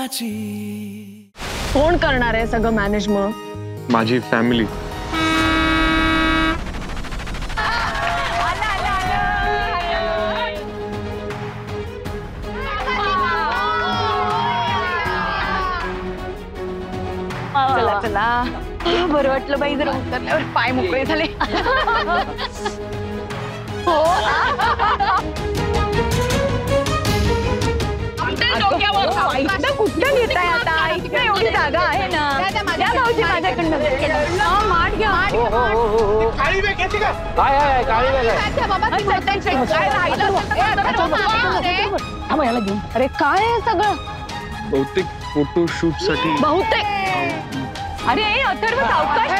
प्रेमाची। कोण करणार आहे सगळं मॅनेज मग? माझी फॅमिली। चला चला बरं वाटलं बाई, जरा उतरल्यावर पाय मोकळे झाले। हो कुठं घेताय आता? इकडे एवढी जागा आहे ना, द्या भाऊजी माझ्याकडनं माठ घ्या। अरे काय आहे सगळं? बहुतेक फोटोशूट साठी। बहुतेक अरे अथर्व सावकाश।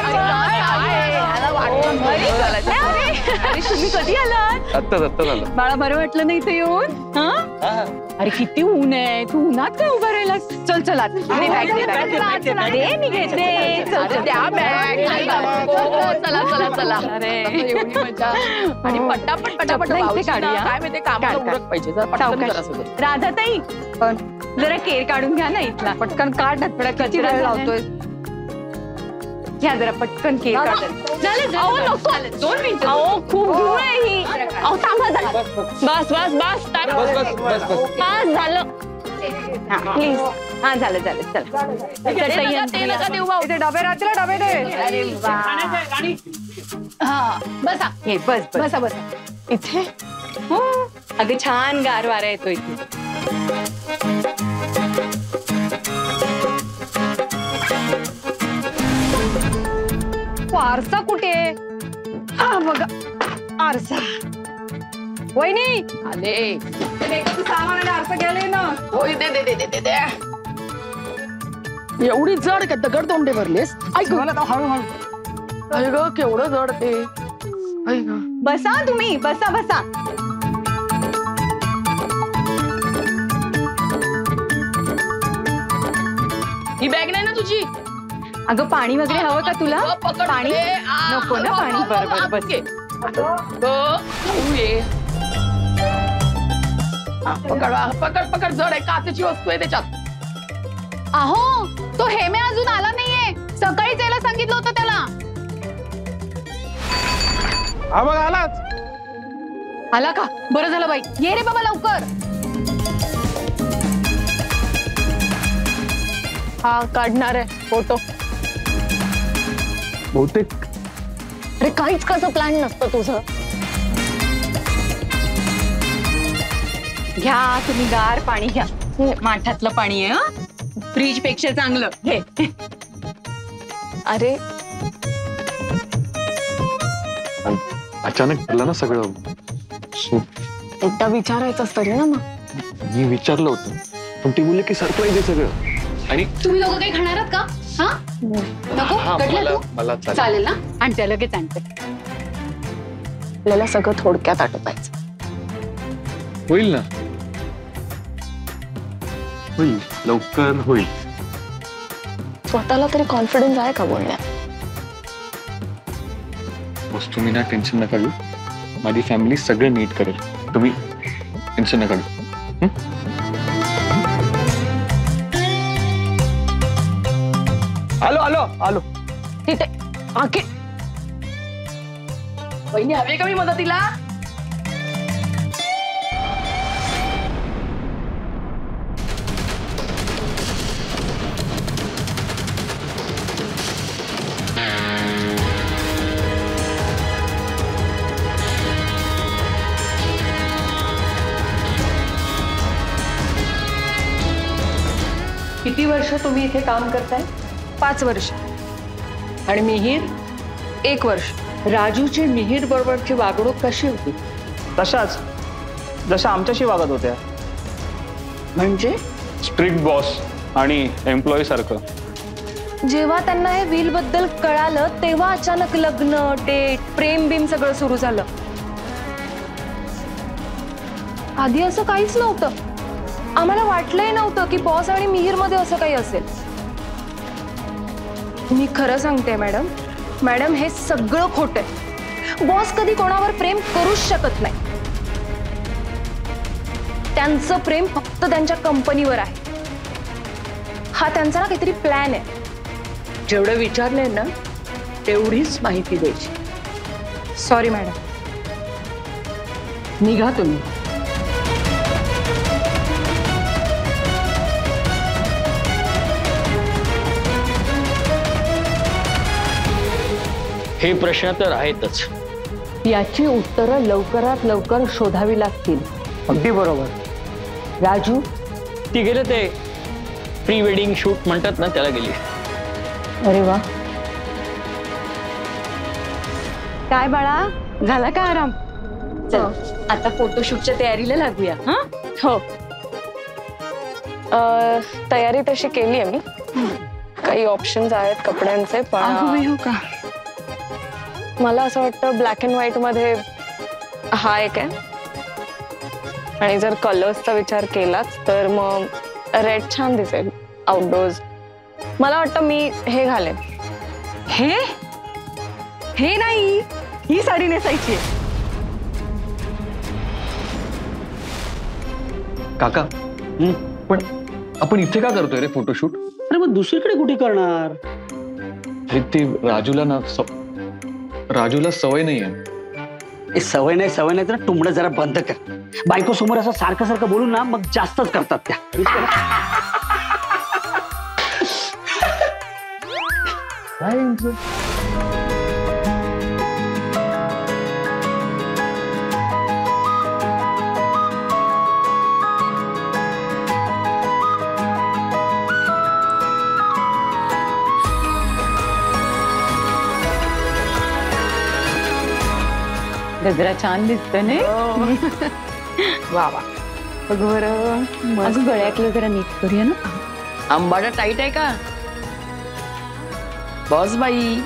तुम्ही कधी आलात? आत्ताच झालं। बाळा बरं वाटलं नाही इथे येऊन? अरे किती ऊन आहे, तू उन्हात काय उभा राहिलास? चल चल मी घेते। चला चला चला। अरे एवढी मजा आणि पटापट पटापट काय माहिती काम उरक पाहिजे। राधाताई जरा केर काढून घ्या ना इथला, पटकन काढ ना, थोडा कचरा लावतोय। घ्या जरा पटकन केक काढ। 2 मिनिटं। खूप धूळ आहे ही। थांबा जरा। बस बस बस बस झालं। प्लीज हा झालं झालं। चल डबे राहतील, डबे दे। अरे हा बसा, हे बस बसा बसा इथे। हो अगं छान गार वारा येतो इथे। आरसा कुठे? बघा आरसा। वहिनी आले, सामान आरसा गेले ना। होय दे दे दे दे दे। एवढी जड का दगड तोंडे भरलेस? ऐक मला तर हळूहळू। अरे ग केवढं जड ते। बसा तुम्ही, बसा बसा। ही बॅग नाही ना तुझी? अगं पाणी वगैरे हवं का तुला? पाणी नको ना? पाणी बरोबर बस। पकड पकड, जड आहे, काचेची वस्तू आहे त्याच्यात। अहो तो हेमे अजून आला नाहीये, सकाळीच यायला सांगितलं होतं त्याला। हा बघ आलाच। आला का? बरं झालं बाई, ये रे बाबा लवकर। हा काढणार आहे फोटो। बहुतेक अरे काहीच कसं प्लॅन नसतं तुझं। घ्या तुम्ही गार पाणी घ्या, माठातलं पाणी आहे, फ्रीज पेक्षा चांगलं घे। अरे अचानक ठरलं ना सगळं। एकदा विचारायचं असतं ना मग। मी विचारलं होतं पण ती बोलली की सरप्राईज आहे सगळं। आणि तुम्ही लोक काही खाणार आहात का? हा नको? मला चालेल ना? आणते लगेच आणते। आपल्याला सगळं थोडक्यात आटोपायचं। होईल ना? होईल, लवकर होईल। स्वतःला तरी कॉन्फिडन्स आहे का बोलण्यात? बस तुम्ही ना टेन्शन नका घेऊ, माझी फॅमिली सगळं नीट करेल, तुम्ही टेन्शन नका घेऊ। आलो आलो आलो। तिथे आके वहिनी हवे का मी मदतीला? किती वर्ष तुम्ही इथे काम करताय? 5 वर्ष। आणि मिहीर? 1 वर्ष। राजूची मिहीर बरोबरची वागणूक कशी होती? तशाच जशा आमच्याशी वागत होत्या। म्हणजे स्ट्रिक्ट बॉस आणि एम्प्लॉई सारखं। जेव्हा त्यांना हे व्हील बद्दल कळालं तेव्हा अचानक लग्न, डेट, प्रेम बिम सगळं सुरू झालं। आधी असं काहीच नव्हतं, आम्हाला वाटलंही नव्हतं की बॉस आणि मिहीर मध्ये असं काही असेल। मी खरं सांगते मॅडम, मॅडम हे सगळं खोटं आहे। बॉस कधी कोणावर प्रेम करूच शकत नाही, त्यांचं प्रेम फक्त त्यांच्या कंपनीवर आहे। हा त्यांचा ना काहीतरी प्लॅन आहे. जेवढं विचारलंय ना तेवढीच माहिती द्यायची. Sorry madam. निघा तुम्ही. हे प्रश्न तर आहेतच. याची उत्तरं लवकरात लवकर शोधावी लागतील. अगदी बरोबर. राजू, ती गेले ते प्री वेडिंग शूट म्हणतात ना, त्याला गेली. अरे वा. काय बाळा, झाला का आराम? चल आता फोटोशूटच्या तयारीला लागूया. हा हो. तयारी तशी केली आहे मी. काही ऑप्शन्स आहेत कपड्यांचे, पण हो का? मला असं वाटतं ब्लॅक अँड व्हाईट मध्ये हा एक आहे, आणि जर कलर्सचा विचार केलाच तर मग रेड छान दिसेल आउटडोर्स. मला वाटतं मी हे घालेन. हे हे नाही, ही साडी नेसायची आहे. काका पण आपण इथे का करतोय रे फोटोशूट? अरे मग दुसरीकडे कुठे करणार? अरे ते राजूला सवय नाहीये. सवय नाही तर टुमडं जरा बंद कर. बायको समोर असं सारखं सारखं बोलून ना मग जास्तच करतात त्या. गजरा छान दिसतोय ना. वा वा. बघ बरं, अगं गळ्यातलं जरा नीट करूया ना. आंबाडा टाईट आहे का बॉस बाई?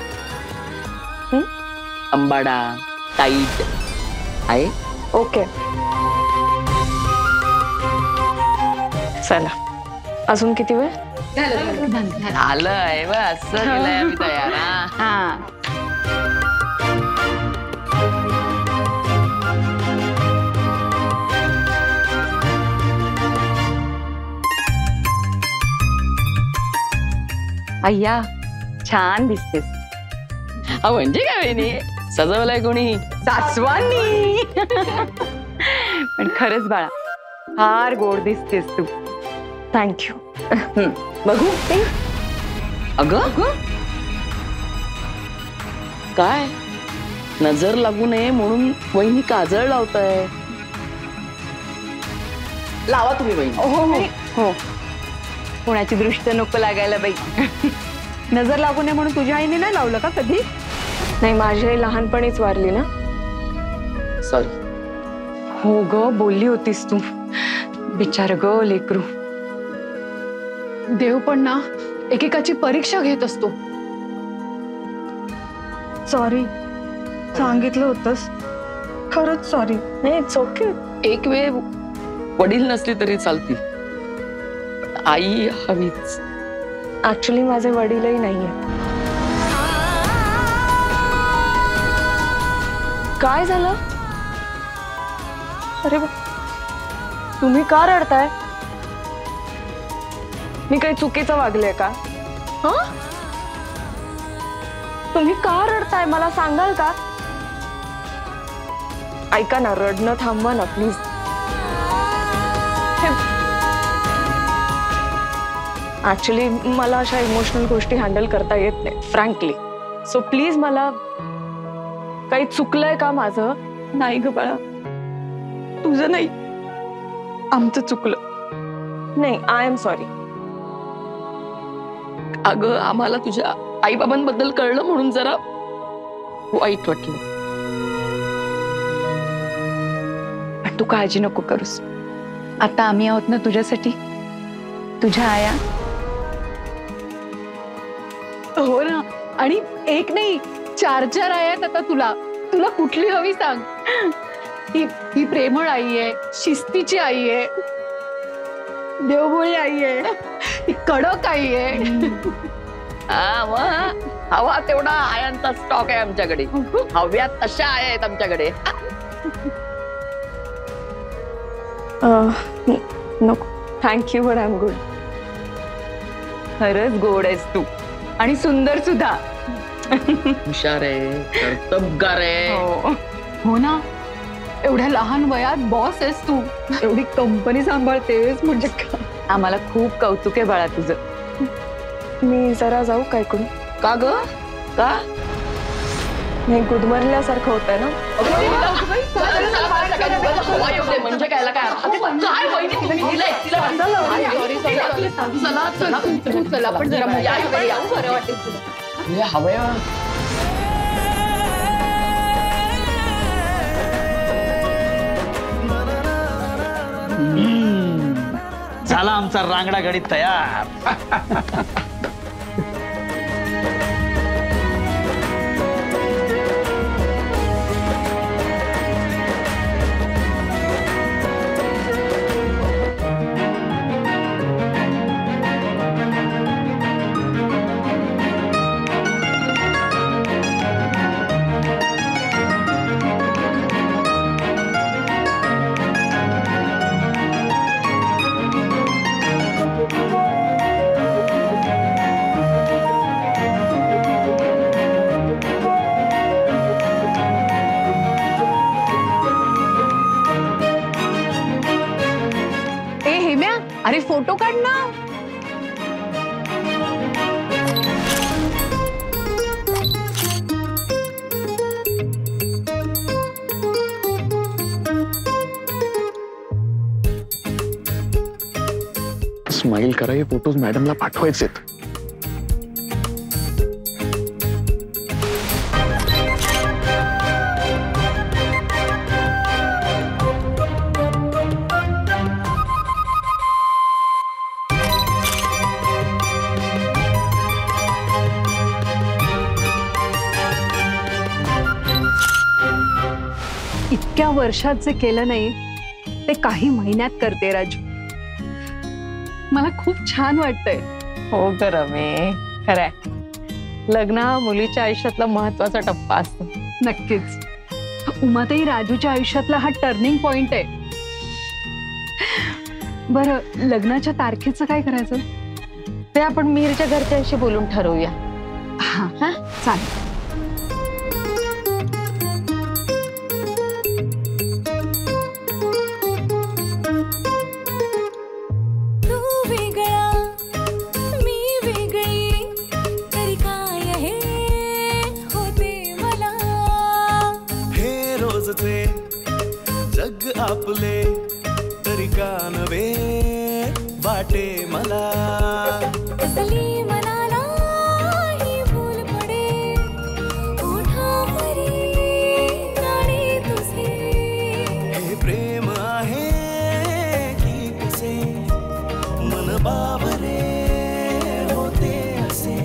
आंबाडा टाईट आहे. ओके, चला. अजून किती वेळ? आलंय बा, असं केलंय आम्ही तयार. हा. अय्या, छान दिसतेस. म्हणजे काय वहिनी, सजवलंय कोणी? सासवानी. पण खरंच बाळा, फार गोड दिसतेस तू. थँक्यू. बघू ते. अगं काय, नजर लागू नये म्हणून वहिनी काजळ लावताय. लावा तुम्ही वहिनी. हो हो. कोणाची दृष्ट नको लागायला बाई. नजर लागू नये म्हणून तुझ्या आईने नाही लावलं का कधी? नाही, माझी आई लहानपणीच वारली ना. सॉरी. हो ग, बोलली होतीस तू. बिचार ग लेकरू. देव पण ना एकेकाची परीक्षा घेत असतो. सॉरी, सांगितलं होतंस. खरंच सॉरी. नाही, इट्स ओके. एक वेळ वडील नसली तरी चालतील, आई हवीच. ऍक्च्युली माझे वडीलही नाहीये. काय झालं? अरे तुम्ही का रडताय? मी काही चुकीचं वागले का? तुम्ही का रडताय मला सांगाल का? ऐका ना, रडणं थांबवा ना प्लीज. ऍक्च्युली मला अशा इमोशनल गोष्टी हँडल करता येत नाही फ्रँकली. सो प्लीज, मला काही चुकलंय का माझं? नाही ग बाळा, तुझं नाही, आमचं चुकलं. नाही, आय एम सॉरी. अगं, आम्हाला तुझ्या आईबाबांबद्दल कळलं म्हणून जरा वाईट वाटलं. पण तू काळजी नको करूस. आता आम्ही आहोत ना तुझ्यासाठी, तुझ्या आया. हो ना. आणि एक नाही, 4 आहेत आता तुला. तुला कुठली हवी सांग. ही प्रेमळ आई आहे, शिस्तीची आई आहे, देवभोळी आई आहे, ही कडक आई आहे. हवा तेवढा आयांचा स्टॉक आहे आमच्याकडे. हव्यात तशा आया आहेत आमच्याकडे. नको, thank you, but I am good. खरंच गोड आहेस तू आणि सुंदर सुद्धा. हुशार आहे, कर्तबगार आहे. हो ना, एवढ्या लहान वयात बॉस आहेस तू, एवढी कंपनी सांभाळतेस म्हणजे काय. आम्हाला खूप कौतुक आहे बाळा तुझं. मी जरा जाऊ काय करू? का ग? का? नाही, गुदमरल्यासारखं होतंय ना. म्हणजे काय काय माहिती तिला मी दिलंय तिला. चला पण जरा बरं वाटेल तुला. हवंय झाला आमचा रांगडा गडी तयार. अरे फोटो काढ ना. स्माइल करा, हे फोटोज मॅडमला पाठवायचेत. इतक्या वर्षात जे केलं नाही ते काही महिन्यात करते राजू. मला खूप छान वाटतंय. हो ग रमे, खरंय. लग्न हा मुलीच्या आयुष्यातला महत्वाचा टप्पा असतो. नक्कीच. उमाताई, राजूच्या आयुष्यातला हा टर्निंग पॉइंट आहे. बरं, लग्नाच्या तारखेचं काय करायचं? ते आपण मीरच्या घरच्यांशी बोलून ठरवूया. हा हा, चालेल. जग आपले तरी का नवे वाटे मला. असली मनाला ही भूल पडे ओठावरी गाणे तुझे. हे प्रेम आहे की कसे मन बाबरे होते असे.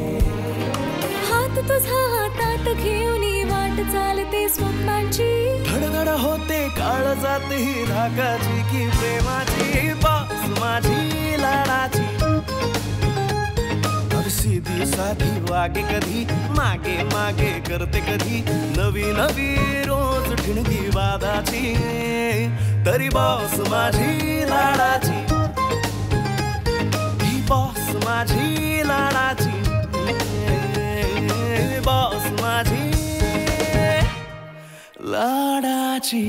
हात तुझा हातात घेऊन वाट चालते स्वप्नांची. धडधड होते काळ जाते ही धाकाची की प्रेमाची. बास माझी लाडाची सीधी साधी वागे कधी मागे मागे करते कधी नवी नवी रोज ठिणगी वादाची. तरी बॉस माझी लाडाची ही बॉस माझी लाडाची. बॉस माझी लाडाची.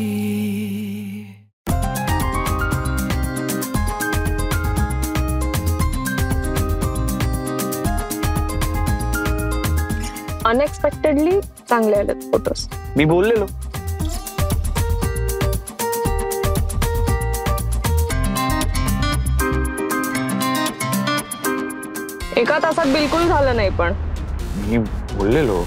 अनएक्सपेक्टेडली चांगले आलेत फोटोज. मी बोललेलो. एका तासात बिलकुल झालं नाही, पण मी बोललेलो.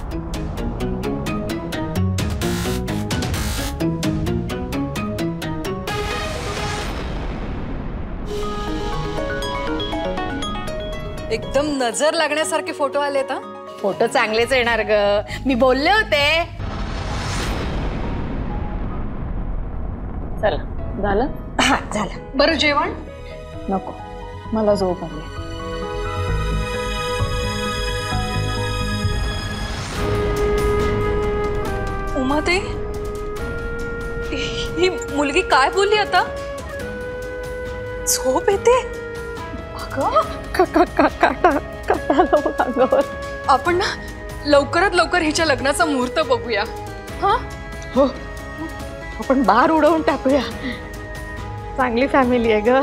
एकदम नजर लागण्यासारखे फोटो आले. फोटो चांगलेच येणार ग, मी बोलले होते. चला, झालं? हा, झालं. बरं, जेवण नको, मला झोप आली. उमाताई, ही मुलगी काय बोलली आता? झोप येते? आपण ना लवकरात लवकर हिच्या लग्नाचा मुहूर्त बघूया. हा हो, आपण बाहेर उडवून टाकूया. चांगली फॅमिली आहे ग,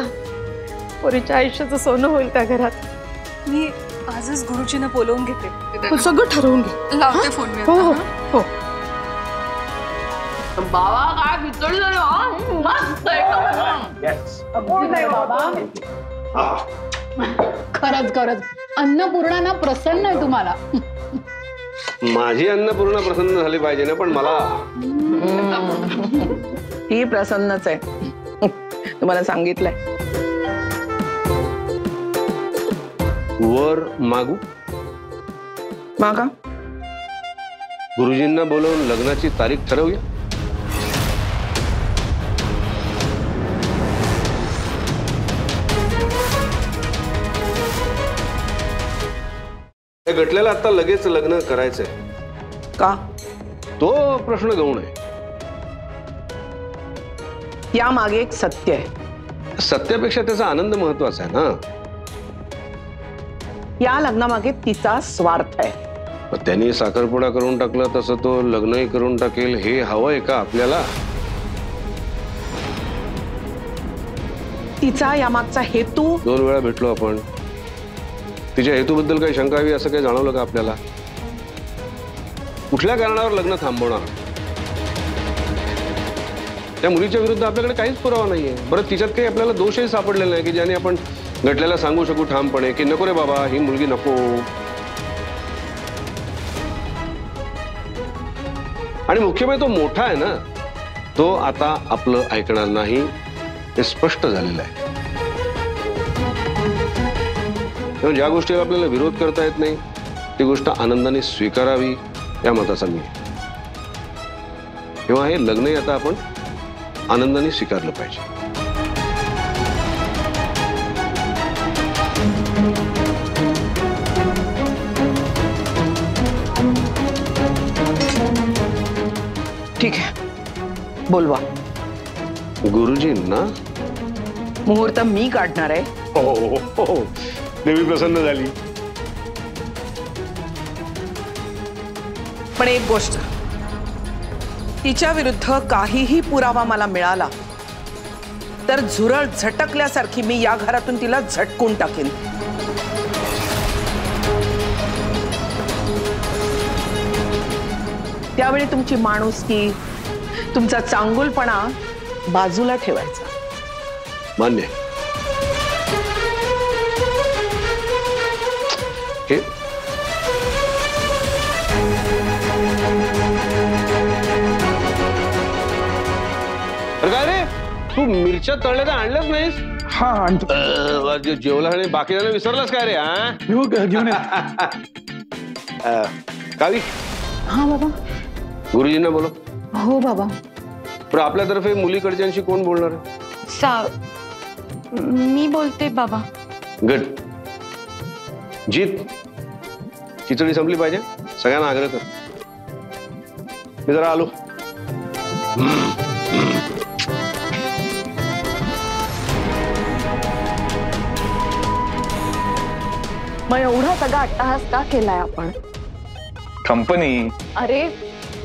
पोरीच्या आयुष्याचं सोनं होईल त्या घरात. मी आजच गुरुजींना बोलवून घेते. सगळं ठरवून घे. लावते फोन मी. हो हो हो. बाबा काय खिचडी झाली हा? मस्त खरंच खरंच अन्नपूर्णा प्रसन्न आहे तुम्हाला. माझी अन्नपूर्णा प्रसन्न झाली पाहिजे ना, पण मला ही प्रसन्नच आहे, तुम्हाला सांगितलंय. वर मागू मागा. गुरुजींना बोलवून लग्नाची तारीख ठरवूया. हे गटल्याला आता लगेच लग्न करायचंय का? तो प्रश्न गौण आहे. या मागे एक सत्य आहे. सत्यापेक्षा त्याचा आनंद महत्वाचा आहे ना. या लग्नामागे तिचा स्वार्थ आहे. पण त्यांनी साखरपुडा करून टाकला तसं तो लग्नही करून टाकेल हे हवंय का आपल्याला? तिचा यामागचा हेतू. 2 वेळा भेटलो आपण. तिच्या हेतूबद्दल काही शंका हवी असं काही जाणवलं का आपल्याला? कुठल्या कारणावर लग्न थांबवणार? त्या मुलीच्या विरुद्ध आपल्याकडे काहीच पुरावा नाहीये. बरं, तिच्यात काही आपल्याला दोषही सापडलेला नाही की ज्याने आपण गटल्याला सांगू शकू ठामपणे की नको रे बाबा, ही मुलगी नको. आणि मुख्य म्हणजे तो मोठा आहे ना, तो आता आपलं ऐकणार नाही हे स्पष्ट झालेलं आहे. ज्या गोष्टीला आपल्याला विरोध करता येत नाही ती गोष्ट आनंदाने स्वीकारावी या मताचा मी आहे. किंवा हे लग्नही आता आपण आनंदाने स्वीकारलं पाहिजे. ठीक आहे, बोलवा. गुरुजींना मुहूर्त मी काढणार आहे. हो, देवी प्रसन्न झाली. पण एक गोष्ट, तिच्या विरुद्ध काहीही पुरावा मला मिळाला तर झुरळ झटकल्यासारखी मी या घरातून तिला झटकून टाकेन. त्यावेळी तुमची माणुसकी, तुमचा चांगुलपणा बाजूला ठेवायचा. मान्य. हे काय रे, तू मिरच्या तळल्या तर आणल्याच नाहीस? हा आणतो. जेवला आणि बाकीच्यांना विसरलास काय रे? हा, घेऊन कावी. हा बाबा. गुरुजींना बोलो. हो बाबा. पण आपल्यातर्फे मुलीकडच्यांशी कोण बोलणार आहे? मी बोलते बाबा. गट जीत, खिचडी संपली पाहिजे. सगळ्यांना आग्रह कर. मी जरा आलो. मग एवढा सगळा अट्टहास का केलाय आपण? कंपनी. अरे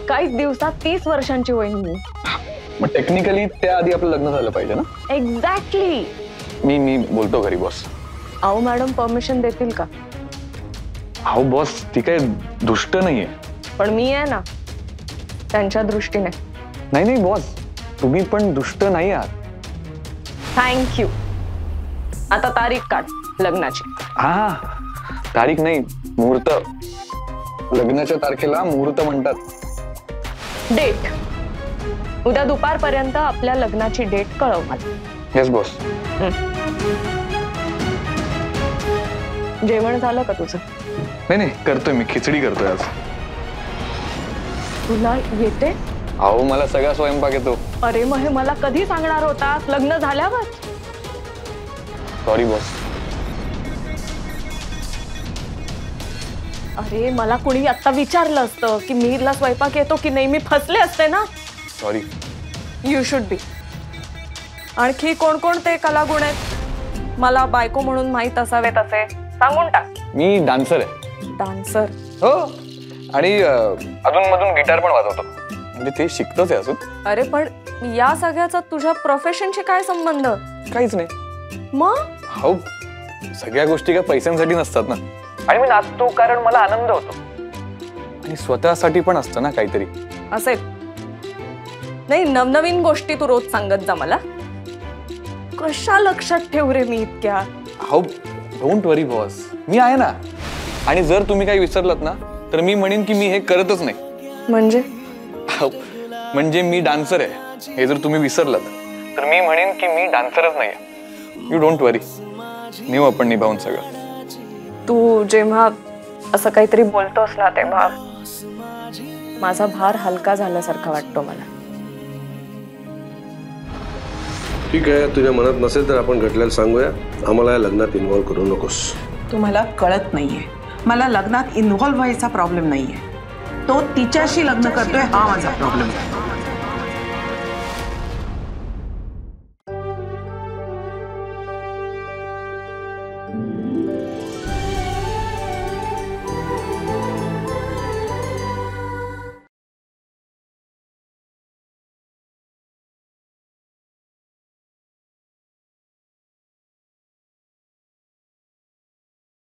काहीच दिवसात 30 वर्षांची होईल मी. मग टेक्निकली त्याआधी आपलं लग्न झालं पाहिजे ना. एक्झॅक्टली. मी बोलतो घरी बॉस. अहो मॅडम परमिशन देतील का? अहो बॉस, ती काय दुष्ट नाहीये. पण मी आहे ना त्यांच्या दृष्टीने. नाही बॉस, तुम्ही पण दुष्ट नाही आहात. थँक्यू. आता तारीख काढ लग्नाची. हा, तारीख नाही, मुहूर्त. लग्नाच्या तारखेला मुहूर्त म्हणतात. डेट. उद्या दुपारपर्यंत आपल्या लग्नाची डेट कळव मला. Yes boss. जेवण झालं का तुझं? नाही, करतोय मी. खिचडी करतोय आज. तुला येते? अहो मला सगळा स्वयंपाक येतो. अरे मग हे मला कधी सांगणार होतास? लग्न झाल्यावर? Sorry boss. अरे मला कुणी आता विचारलं असतं की मीरला स्वयंपाक येतो की नाही, मी फसले असते ना. सॉरी. You should be. आणखी कोणकोणते कलागुण आहेत? मला बायको म्हणून माहित असावेत असे सांगून टाक. मी डान्सर आहे. डान्सर? हो, आणि अधून मधून गिटार पण वाजवतो, म्हणजे ते शिकतोच आहे अजून. अरे पण या सगळ्याचा तुझ्या प्रोफेशनशी काय संबंध? काहीच नाही. मग हो, सगळ्या गोष्टी काय पैशांसाठी नसतात ना. आणि मी नाचतो कारण मला आनंद होतो, आणि स्वतःसाठी पण असतं ना काहीतरी. असेल. नाही, नवनवीन गोष्टी तू रोज सांगत जा मला. कशा लक्षात ठेवू रे मी इतक्या? हो, डोंट वरी बॉस, मी आहे ना. आणि जर तुम्ही काही विसरलात ना तर मी म्हणेन की मी हे करतच नाही. म्हणजे? म्हणजे मी डान्सर आहे हे जर तुम्ही विसरलात तर मी म्हणेन की मी डान्सरच नाही. यू डोंट वरी, नेऊ आपण निभावून सगळं. तू जेव्हा असं काहीतरी बोलतोस ना तेव्हा माझा भार हलका झाल्यासारखा वाटतो मला. ठीक आहे, तुझ्या मनात नसेल तर आपण घडल्याला सांगूया. आम्हाला या लग्नात इन्व्हॉल्व करू नकोस. तुम्हाला कळत नाहीये, मला लग्नात इन्व्हॉल्व व्हायचा प्रॉब्लेम नाहीये. तो तिच्याशी लग्न करतोय हा माझा प्रॉब्लेम आहे.